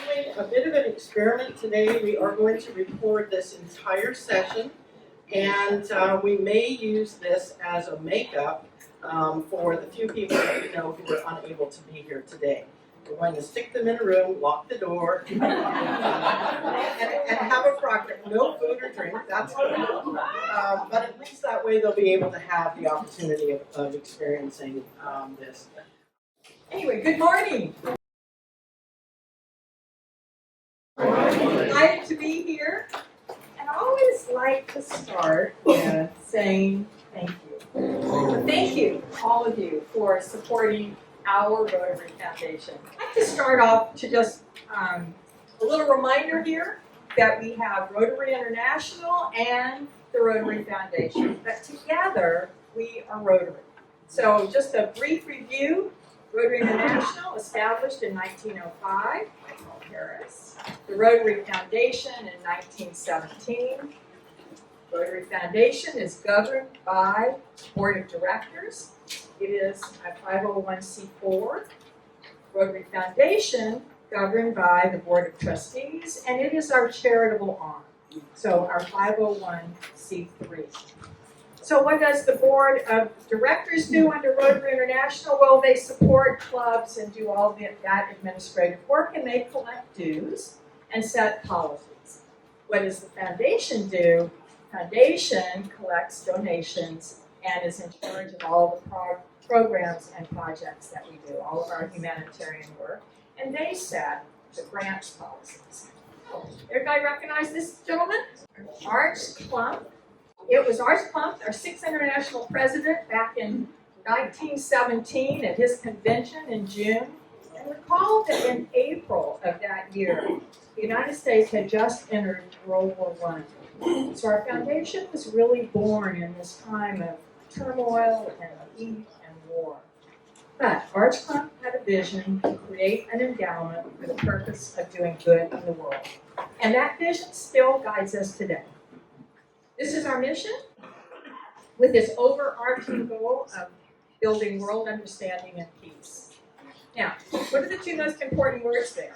doing a bit of an experiment today. We are going to record this entire session, and we may use this as a makeup for the few people that we know who are unable to be here today. We're going to stick them in a room, lock the door, and have a project. No food or drink, that's good. But at least that way they'll be able to have the opportunity of experiencing this. Anyway, good morning. Delighted to be here. And I always like to start with saying thank you. Thank you, all of you, for supporting our Rotary Foundation. I'd like to start off to just a little reminder here that we have Rotary International and the Rotary Foundation, but together we are Rotary. So just a brief review. Rotary International, established in 1905 by Paul Harris. The Rotary Foundation in 1917. Rotary Foundation is governed by Board of Directors. It is a 501c4. Rotary Foundation governed by the Board of Trustees, and it is our charitable arm. So our 501c3. So what does the Board of Directors do under Rotary International? Well, they support clubs and do all that administrative work, and they collect dues and set policies. What does the foundation do? Foundation collects donations and is in charge of all the programs and projects that we do, all of our humanitarian work, and they set the grants policies. Everybody recognize this gentleman? Arch Klump. It was Arch Klump, our 6th International President, back in 1917 at his convention in June. And recall that in April of that year, the United States had just entered World War I. So our foundation was really born in this time of turmoil and heat and war. But Arch Klump had a vision to create an endowment for the purpose of doing good in the world. And that vision still guides us today. This is our mission, with this overarching goal of building world understanding and peace. Now, what are the two most important words there?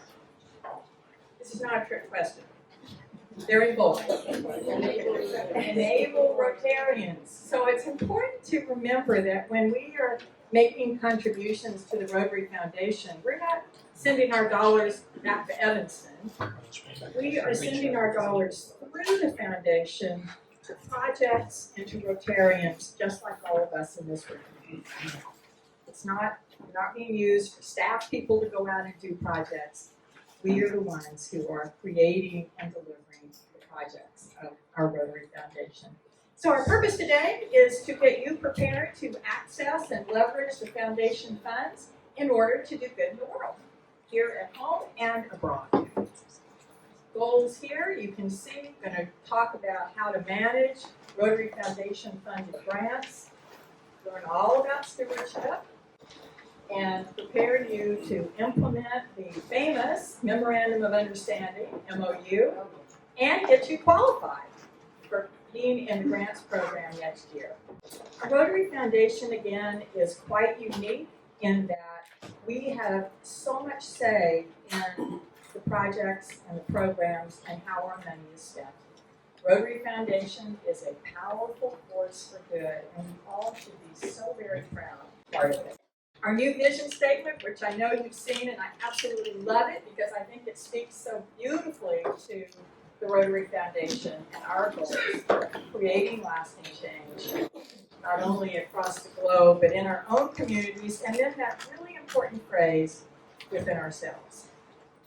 This is not a trick question. They're in bold. Enable Rotarians. So it's important to remember that when we are making contributions to the Rotary Foundation, we're not sending our dollars back to Evanston. We are sending our dollars through the foundation to projects and to Rotarians, just like all of us in this room. It's not being used for staff people to go out and do projects. We are the ones who are creating and delivering the projects of our Rotary Foundation. So our purpose today is to get you prepared to access and leverage the foundation funds in order to do good in the world, here at home and abroad. Goals here, you can see, I'm going to talk about how to manage Rotary Foundation funded grants, learn all about stewardship, and prepare you to implement the famous Memorandum of Understanding, MOU, and get you qualified for being in the grants program next year. Our Rotary Foundation, again, is quite unique in that we have so much say in the projects and the programs and how our money is spent. Rotary Foundation is a powerful force for good, and we all should be so very proud part of it. Our new vision statement, which I know you've seen, and I absolutely love it because I think it speaks so beautifully to the Rotary Foundation and our goals for creating lasting change, not only across the globe, but in our own communities, and then that really important phrase, within ourselves.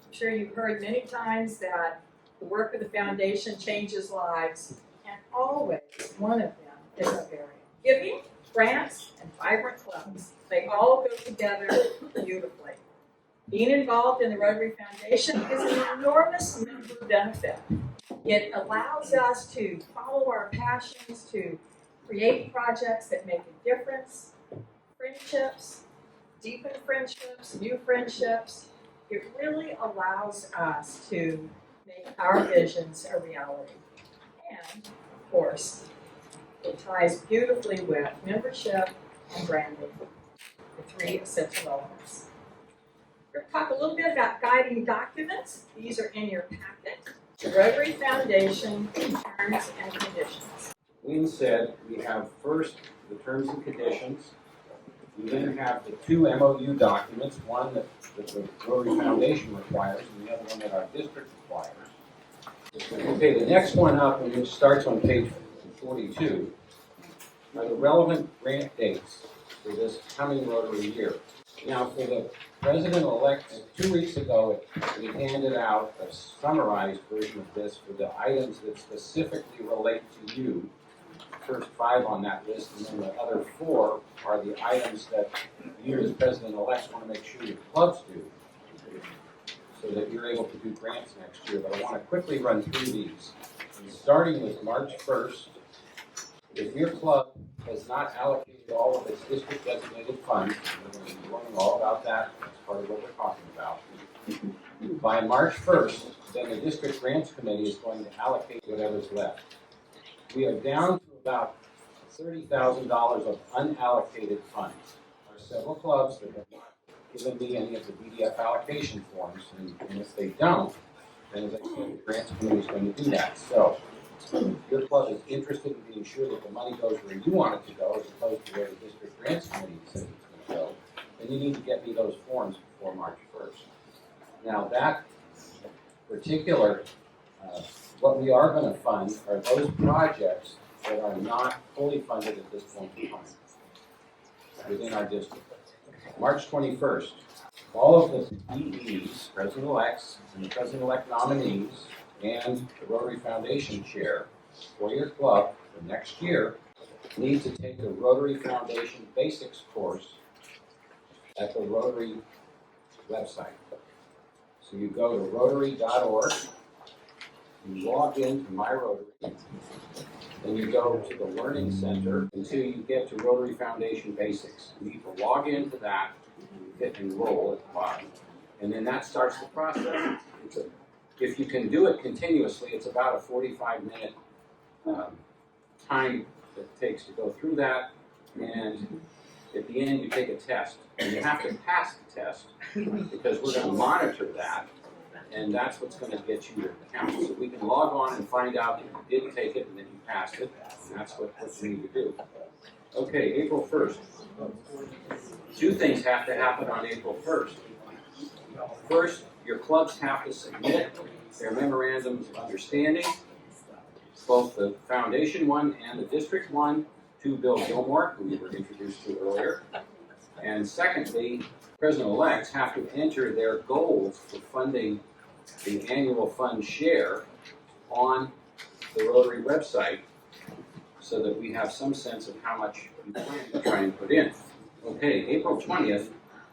I'm sure you've heard many times that the work of the foundation changes lives, and always one of them is our area. Giving, grants, and vibrant clubs, they all go together beautifully. Being involved in the Rotary Foundation is an enormous member benefit. It allows us to follow our passions, to create projects that make a difference, friendships, deepen friendships, new friendships. It really allows us to make our visions a reality. And, of course, it ties beautifully with membership and branding, the three essential elements. We're going to talk a little bit about guiding documents. These are in your packet. The Rotary Foundation terms and conditions. Wayne said we have first the terms and conditions. We then have the two MOU documents, one that the Rotary Foundation requires and the other one that our district requires. Okay, the next one up, and it starts on page 42, are the relevant grant dates for this coming Rotary year. Now, for the president-elect, 2 weeks ago, we handed out a summarized version of this for the items that specifically relate to you. The first 5 on that list, and then the other 4 are the items that you as president-elects want to make sure your clubs do, so that you're able to do grants next year. But I want to quickly run through these. Starting with March 1st, if your club has not allocated all of its district designated funds, we're going to be learning all about that, that's part of what we're talking about. By March 1st, then the district grants committee is going to allocate whatever's left. We are down to about $30,000 of unallocated funds. There are several clubs that have not given me any of the BDF allocation forms, and if they don't, then as I said, the grants committee is going to do that. So, if your club is interested in being sure that the money goes where you want it to go, as opposed to where the district grants committee says it's going to go, then you need to get me those forms before March 1st. Now that particular, what we are going to fund are those projects that are not fully funded at this point in time within our district. March 21st, all of the DEs, president-elects, and the president-elect nominees, and the Rotary Foundation chair for your club for next year need to take the Rotary Foundation Basics course at the Rotary website. So you go to rotary.org, you log into My Rotary, then you go to the Learning Center until you get to Rotary Foundation Basics. You need to log into that, hit enroll at the bottom, and then that starts the process. If you can do it continuously, it's about a 45-minute time that it takes to go through that, and at the end you take a test. And you have to pass the test, because we're going to monitor that, and that's what's going to get you your account. So we can log on and find out that you did take it and that you passed it, and that's what we need to do. Okay, April 1st. 2 things have to happen on April 1st. First, your clubs have to submit their memorandums of understanding, both the foundation one and the district one, to Bill Gilmore, who we were introduced to earlier. And secondly, president-elects have to enter their goals for funding the annual fund share on the Rotary website, so that we have some sense of how much you plan to try and put in. Okay, April 20th,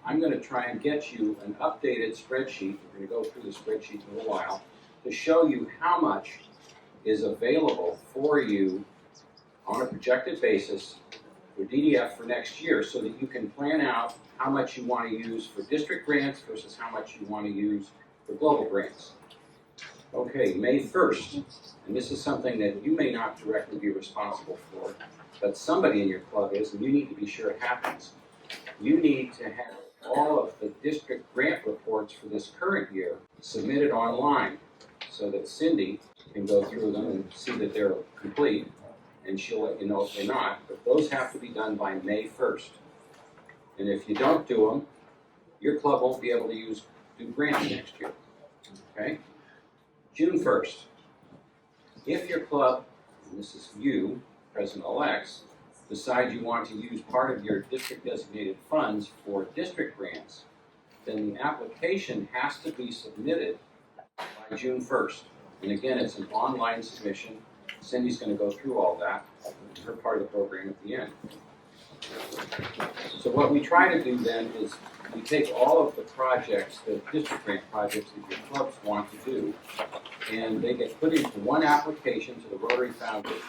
I'm going to try and get you an updated spreadsheet. We're going to go through the spreadsheet in a little while to show you how much is available for you on a projected basis for DDF for next year, so that you can plan out how much you want to use for district grants versus how much you want to use for global grants. Okay, May 1st, and this is something that you may not directly be responsible for, but somebody in your club is, and you need to be sure it happens. You need to have all of the district grant reports for this current year submitted online, so that Cindy can go through them and see that they're complete, and she'll let you know if they're not. But those have to be done by May 1st. And if you don't do them, your club won't be able to do grants next year. Okay? June 1st. If your club, and this is you, president-elects, decide you want to use part of your district designated funds for district grants, then the application has to be submitted by June 1st. And again, it's an online submission. Cindy's going to go through all that, her part of the program at the end. So what we try to do then is we take all of the projects, the district grant projects that your clubs want to do, and they get put into one application to the Rotary Foundation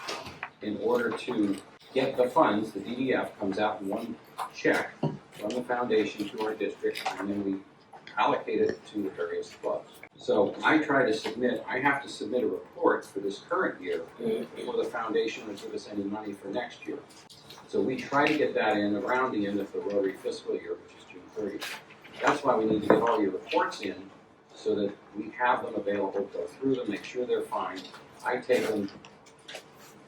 in order to get the funds. The DDF comes out in one check from the foundation to our district, and then we allocate it to the various clubs. So I have to submit a report for this current year before the foundation will give us any money for next year. So we try to get that in around the end of the Rotary fiscal year, which is June 30th. That's that's why we need to get all your reports in so that we have them available, go through them, make sure they're fine. I take them,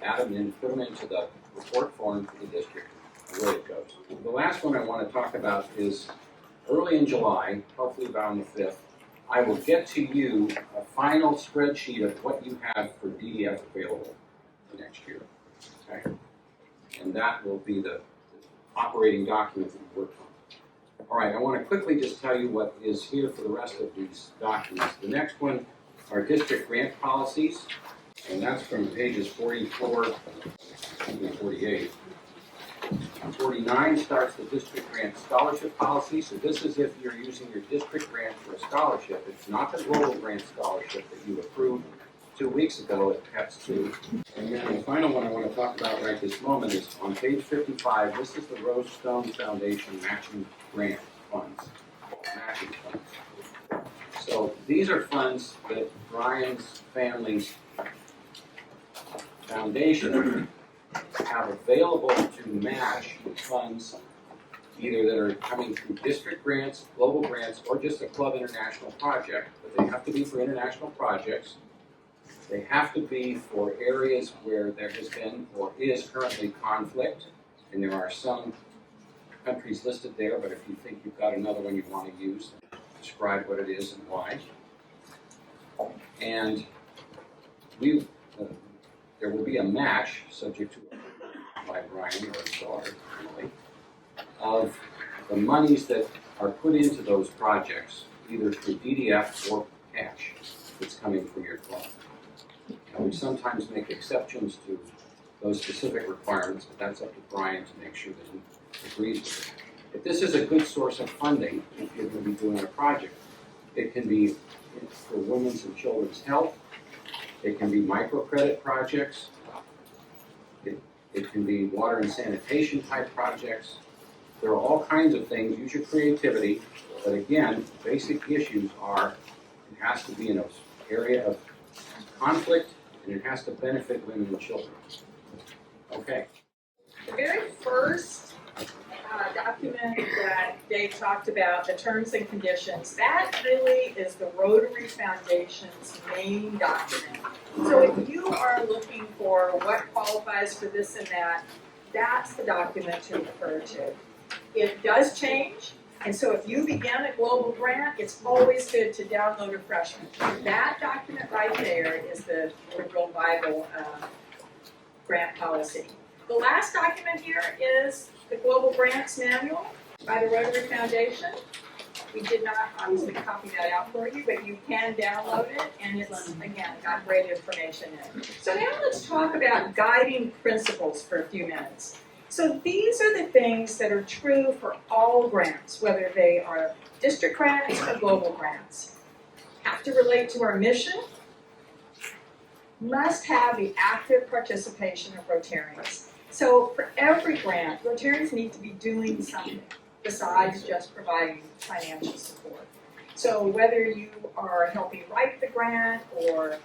add them in, put them into the report form for the district, and away it goes. The last one I want to talk about is early in July, hopefully around the 5th, I will get to you a final spreadsheet of what you have for DDF available for next year. Okay? And that will be the operating document that we work on. All right, I want to quickly just tell you what is here for the rest of these documents. The next one are district grant policies, and that's from pages 44 to 48. 49 starts the district grant scholarship policy. So this is if you're using your district grant for a scholarship. It's not the global grant scholarship that you approved 2 weeks ago at PEPS 2. And then the final one I want to talk about right this moment is on page 55. This is the Rose Stone Foundation matching grant funds. Matching funds. So these are funds that Brian's family's foundation have available to match funds either that are coming through district grants, global grants, or just a club international project. But they have to be for international projects. They have to be for areas where there has been or is currently conflict, and there are some countries listed there, but if you think you've got another one you want to use, describe what it is and why. And there will be a match, subject to by Brian or his daughter, family, of the monies that are put into those projects, either through DDF or cash that's coming from your club. And we sometimes make exceptions to those specific requirements, but that's up to Brian to make sure that he agrees with it. If this is a good source of funding, if you're going to be doing a project, it can be for women's and children's health. It can be microcredit projects. It can be water and sanitation type projects. There are all kinds of things. Use your creativity. But again, the basic issues are it has to be in an area of conflict and it has to benefit women and children. Okay. The very first document that Dave talked about, the terms and conditions, that really is the Rotary Foundation's main document. So if you are looking for what qualifies for this and that, that's the document to refer to. It does change, and so if you begin a global grant, it's always good to download a fresh one. That document right there is the real Bible grant policy. The last document here is the Global Grants Manual by the Rotary Foundation. We did not obviously copy that out for you, but you can download it, and it's, again, got great information in it. So now let's talk about guiding principles for a few minutes. So these are the things that are true for all grants, whether they are district grants or global grants. Have to relate to our mission. Must have the active participation of Rotarians. So for every grant, Rotarians need to be doing something besides just providing financial support. So whether you are helping write the grant or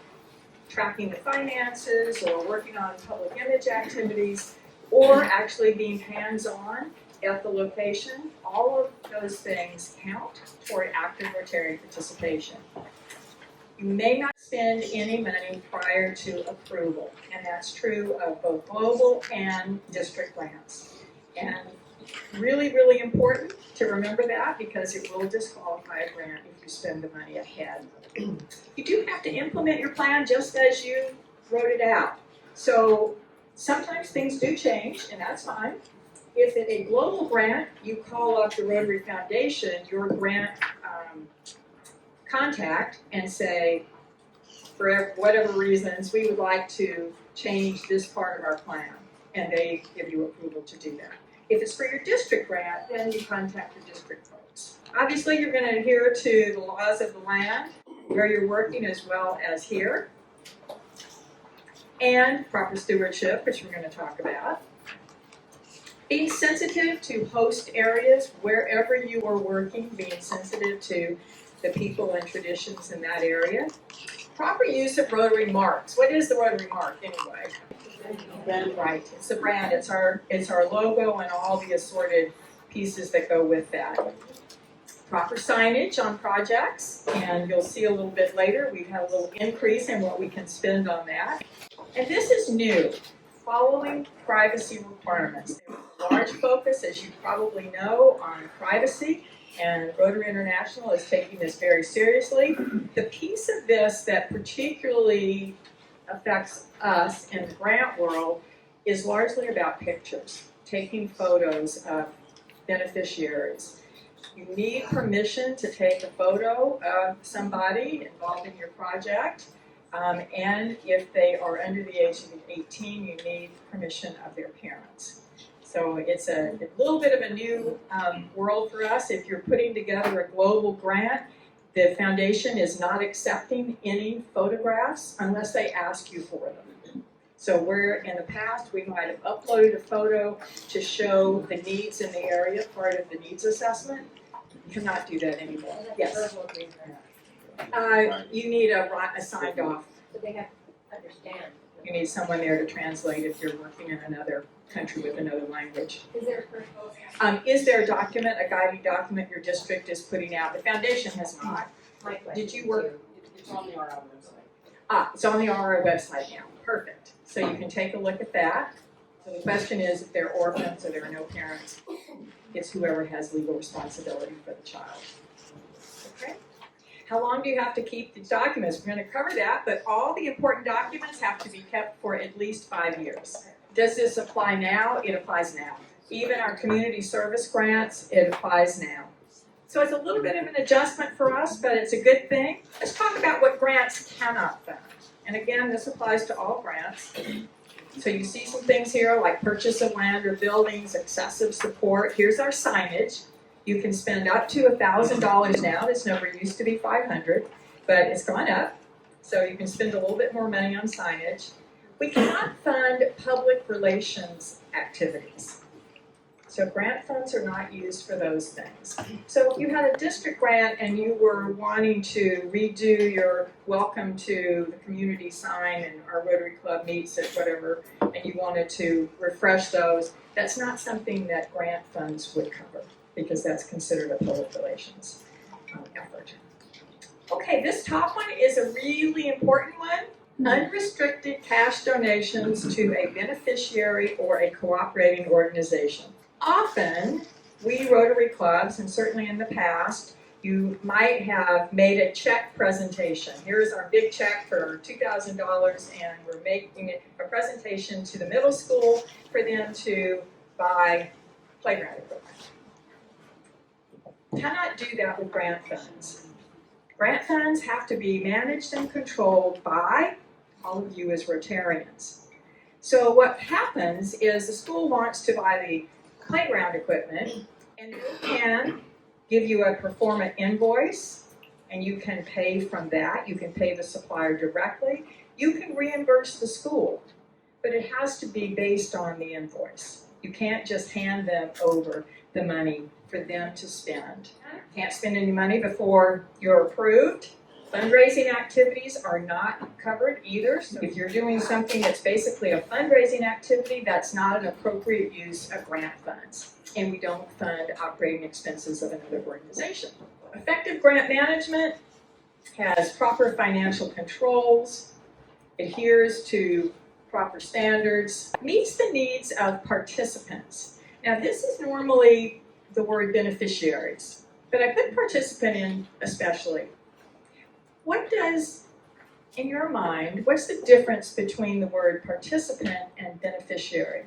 tracking the finances or working on public image activities or actually being hands-on at the location, all of those things count toward active Rotarian participation. You may not spend any money prior to approval, and that's true of both global and district grants. And really, really important to remember that because it will disqualify a grant if you spend the money ahead. You do have to implement your plan just as you wrote it out. So sometimes things do change, and that's fine. If it's a global grant, you call up the Rotary Foundation, your grant contact, and say, for whatever reasons, we would like to change this part of our plan, and they give you approval to do that. If it's for your district grant, then you contact your district folks. Obviously, you're going to adhere to the laws of the land where you're working as well as here, and proper stewardship, which we're going to talk about. Being sensitive to host areas wherever you are working, being sensitive to the people and traditions in that area. Proper use of Rotary marks. What is the Rotary mark anyway? Right, it's the brand, it's our logo and all the assorted pieces that go with that. proper signage on projects, and you'll see a little bit later, we've had a little increase in what we can spend on that. And this is new, following privacy requirements. There's a large focus, as you probably know, on privacy, and Rotary International is taking this very seriously. The piece of this that particularly affects us in the grant world is largely about pictures, taking photos of beneficiaries. You need permission to take a photo of somebody involved in your project, and if they are under the age of 18, you need permission of their parents. So it's a little bit of a new world for us. If you're putting together a global grant, the foundation is not accepting any photographs unless they ask you for them. So where in the past we might have uploaded a photo to show the needs in the area, part of the needs assessment, you cannot do that anymore. Yes. You need a signed off. So they have to understand. You need someone there to translate if you're working in another country with another language. Is there a Is there a document, a guiding document your district is putting out? The foundation has not. Did you work? It's on the RL website. It's on the RO website now. Perfect. So you can take a look at that. So the question is, if they're orphans or there are no parents, it's whoever has legal responsibility for the child. Okay? How long do you have to keep these documents? We're going to cover that, but all the important documents have to be kept for at least 5 years. Does this apply now? It applies now. Even our community service grants, it applies now. So it's a little bit of an adjustment for us, but it's a good thing. Let's talk about what grants cannot fund. And again, this applies to all grants. So you see some things here like purchase of land or buildings, excessive support. Here's our signage. You can spend up to $1,000 now. This number used to be $500, but it's gone up. So you can spend a little bit more money on signage. We cannot fund public relations activities. So grant funds are not used for those things. So if you had a district grant and you were wanting to redo your welcome to the community sign and our Rotary Club meets at whatever, and you wanted to refresh those, that's not something that grant funds would cover because that's considered a public relations effort. Okay, this top one is a really important one. Unrestricted cash donations to a beneficiary or a cooperating organization. Often, we Rotary clubs, and certainly in the past, you might have made a check presentation. Here's our big check for $2,000, and we're making it a presentation to the middle school for them to buy playground equipment. Cannot do that with grant funds. Grant funds have to be managed and controlled by all of you as Rotarians. So what happens is the school wants to buy the playground equipment, and they can give you a pro forma invoice, and you can pay from that. You can pay the supplier directly. You can reimburse the school, but it has to be based on the invoice. You can't just hand them over the money for them to spend. Can't spend any money before you're approved. Fundraising activities are not covered either. So if you're doing something that's basically a fundraising activity, that's not an appropriate use of grant funds. And we don't fund operating expenses of another organization. Effective grant management has proper financial controls, adheres to proper standards, meets the needs of participants. Now this is normally the word beneficiaries, but I put participant in especially. What does, in your mind, what's the difference between the word participant and beneficiary?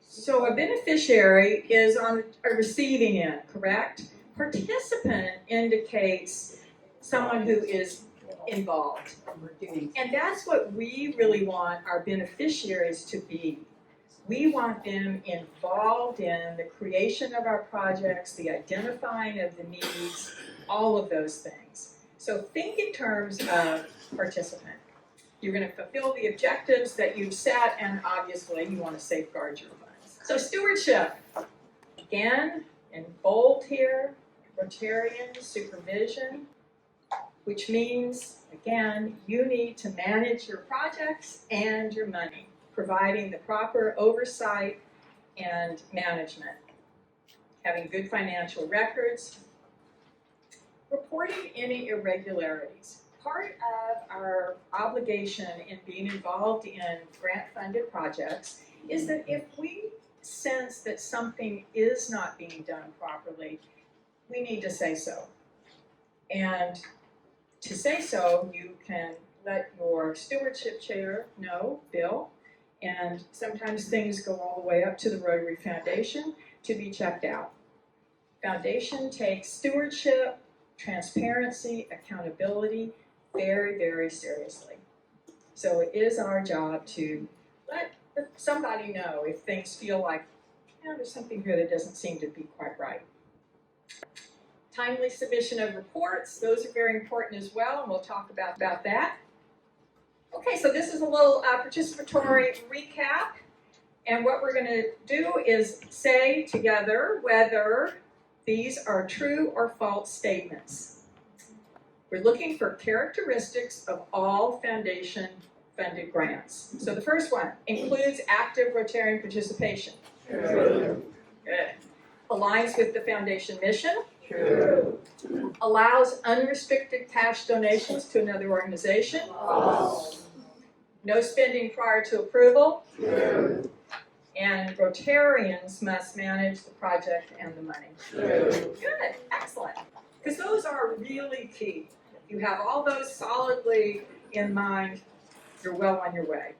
So a beneficiary is on a receiving end, correct? Participant indicates someone who is involved. And that's what we really want our beneficiaries to be. We want them involved in the creation of our projects, the identifying of the needs, all of those things. So think in terms of participant. You're going to fulfill the objectives that you've set, and obviously you want to safeguard your funds. So stewardship, again, in bold here, Rotarian supervision, which means, again, you need to manage your projects and your money, providing the proper oversight and management, having good financial records, reporting any irregularities. Part of our obligation in being involved in grant-funded projects is that if we sense that something is not being done properly, we need to say so. And to say so, you can let your stewardship chair know, Bill, and sometimes things go all the way up to the Rotary Foundation to be checked out. Foundation takes stewardship, transparency, accountability very, very seriously. So it is our job to let somebody know if things feel like, there's something here that doesn't seem to be quite right. Timely submission of reports, those are very important as well, and we'll talk about that. Okay, so this is a little participatory recap, and what we're going to do is say together whether these are true or false statements. We're looking for characteristics of all foundation-funded grants. So the first one includes active Rotarian participation. True. Good. Aligns with the foundation mission. True. Allows unrestricted cash donations to another organization. False. No spending prior to approval. True. And Rotarians must manage the project and the money. True. Good, excellent. Because those are really key. If you have all those solidly in mind, you're well on your way.